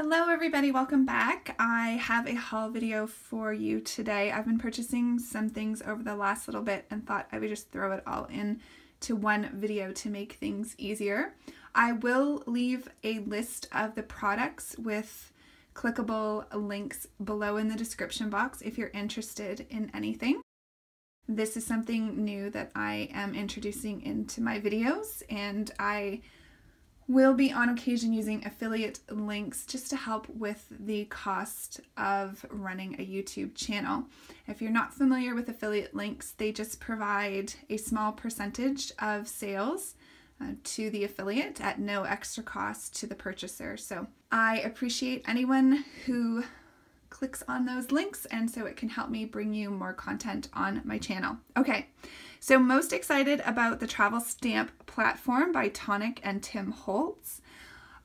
Hello everybody, welcome back. I have a haul video for you today. I've been purchasing some things over the last little bit and thought I would just throw it all in to one video to make things easier. I will leave a list of the products with clickable links below in the description box if you're interested in anything. This is something new that I am introducing into my videos, and I will be on occasion using affiliate links just to help with the cost of running a YouTube channel. If you're not familiar with affiliate links, they just provide a small percentage of sales to the affiliate at no extra cost to the purchaser. So I appreciate anyone who clicks on those links, and so it can help me bring you more content on my channel. Okay, so most excited about the travel stamp platform by Tonic and Tim Holtz.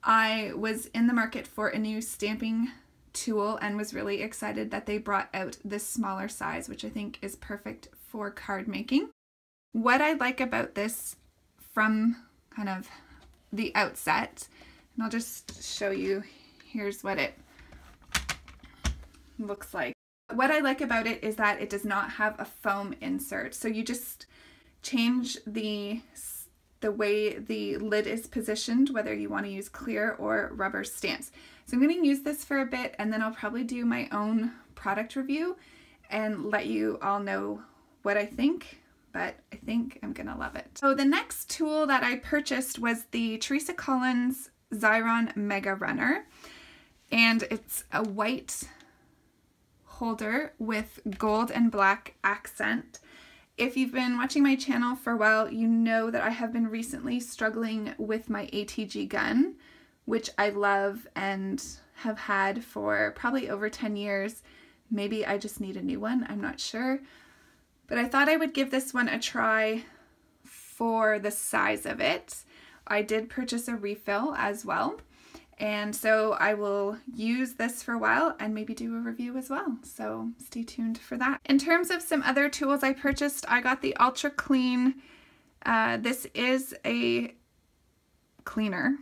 I was in the market for a new stamping tool and was really excited that they brought out this smaller size, which I think is perfect for card making. What I like about this from kind of the outset, and I'll just show you, here's what it looks like. What I like about it is that it does not have a foam insert, so you just change the way the lid is positioned, whether you want to use clear or rubber stamps. So I'm going to use this for a bit, and then I'll probably do my own product review and let you all know what I think, but I think I'm gonna love it. So the next tool that I purchased was the Teresa Collins Xyron Mega Runner, and it's a white holder with gold and black accent. If you've been watching my channel for a while, you know that I have been recently struggling with my ATG gun, which I love and have had for probably over 10 years. Maybe I just need a new one, I'm not sure. But I thought I would give this one a try for the size of it. I did purchase a refill as well, and so I will use this for a while and maybe do a review as well. So stay tuned for that. In terms of some other tools I purchased, I got the Ultra Clean. This is a cleaner,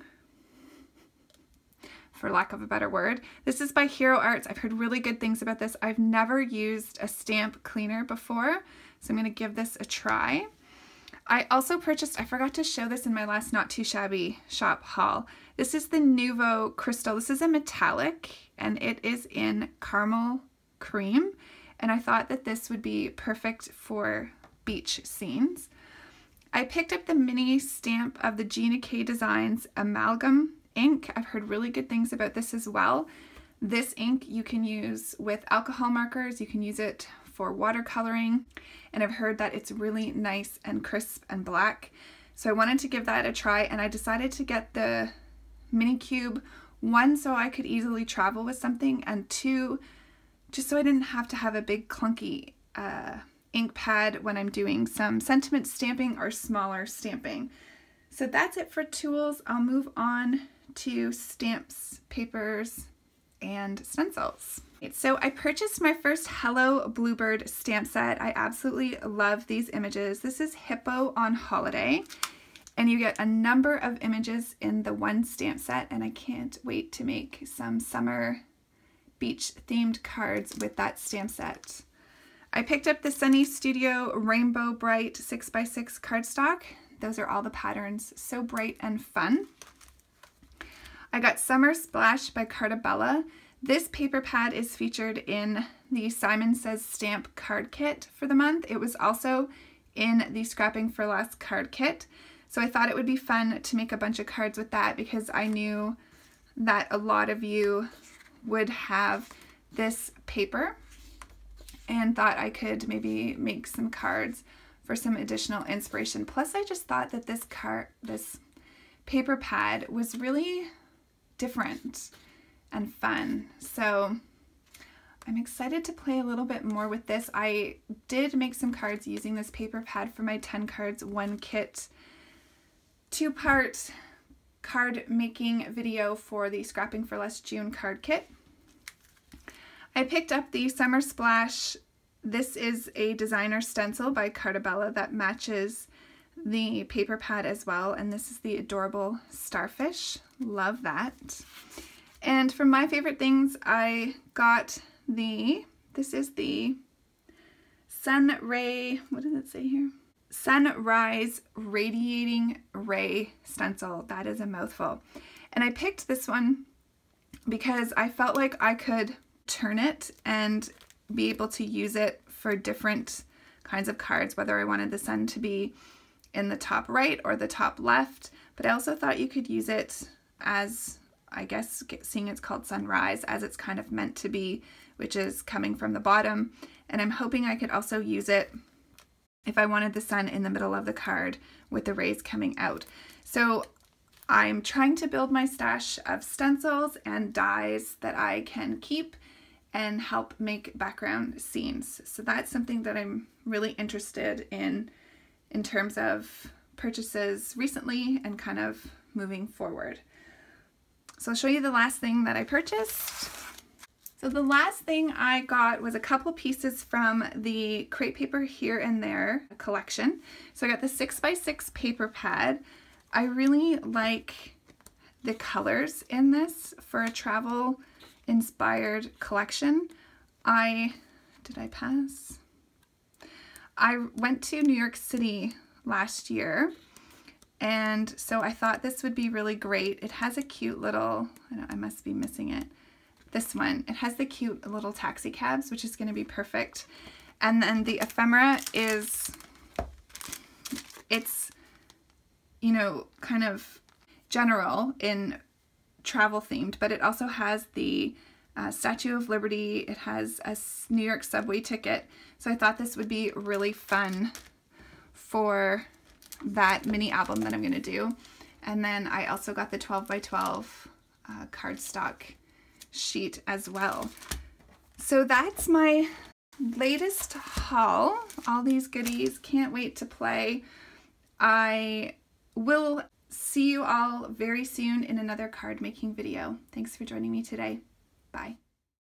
for lack of a better word. This is by Hero Arts. I've heard really good things about this. I've never used a stamp cleaner before, so I'm going to give this a try. I also purchased, I forgot to show this in my last Not Too Shabby shop haul. This is the Nouveau Crystal. This is a metallic, and it is in caramel cream, and I thought that this would be perfect for beach scenes. I picked up the mini stamp of the Gina K Designs Amalgam ink. I've heard really good things about this as well. This ink you can use with alcohol markers, you can use it for watercoloring, and I've heard that it's really nice and crisp and black. So I wanted to give that a try, and I decided to get the mini cube, one, so I could easily travel with something, and two, just so I didn't have to have a big clunky ink pad when I'm doing some sentiment stamping or smaller stamping. So that's it for tools. I'll move on to stamps, papers, and stencils. So I purchased my first Hello Bluebird stamp set. I absolutely love these images. This is Hippo on Holiday, and you get a number of images in the one stamp set, and I can't wait to make some summer beach themed cards with that stamp set. I picked up the Sunny Studio Rainbow Bright 6x6 cardstock. Those are all the patterns, so bright and fun. I got Summer Splash by Cardabella. This paper pad is featured in the Simon Says Stamp card kit for the month. It was also in the Scrapping for Less card kit. So I thought it would be fun to make a bunch of cards with that, because I knew that a lot of you would have this paper, and thought I could maybe make some cards for some additional inspiration. Plus I just thought that this paper pad was really different and fun. So I'm excited to play a little bit more with this. I did make some cards using this paper pad for my 10 cards, 1 kit, 2-part card making video for the Scrapping for Less June card kit. I picked up the Summer Splash. This is a designer stencil by Cardabella that matches the paper pad as well, and this is the adorable starfish. Love that. And for my favorite things, I got this is the what does it say here? Sunrise Radiating Ray stencil. That is a mouthful. And I picked this one because I felt like I could turn it and be able to use it for different kinds of cards, whether I wanted the sun to be in the top right or the top left. But I also thought you could use it as, I guess, seeing it's called sunrise, as it's kind of meant to be, which is coming from the bottom. And I'm hoping I could also use it if I wanted the sun in the middle of the card with the rays coming out. So I'm trying to build my stash of stencils and dies that I can keep and help make background scenes. So that's something that I'm really interested in terms of purchases recently and kind of moving forward. So I'll show you the last thing that I purchased. So the last thing I got was a couple pieces from the Crepe Paper Here and There collection. So I got the 6x6 paper pad. I really like the colors in this for a travel inspired collection. Did I pass? I went to New York City last year, and so I thought this would be really great. It has a cute little, I must be missing it. This one, it has the cute little taxi cabs, which is going to be perfect. And then the ephemera is, it's, you know, kind of general in travel themed, but it also has the Statue of Liberty. It has a New York subway ticket. So I thought this would be really fun for that mini album that I'm going to do. And then I also got the 12x12 cardstock sheet as well. So that's my latest haul. All these goodies. Can't wait to play. I will see you all very soon in another card making video. Thanks for joining me today. Bye.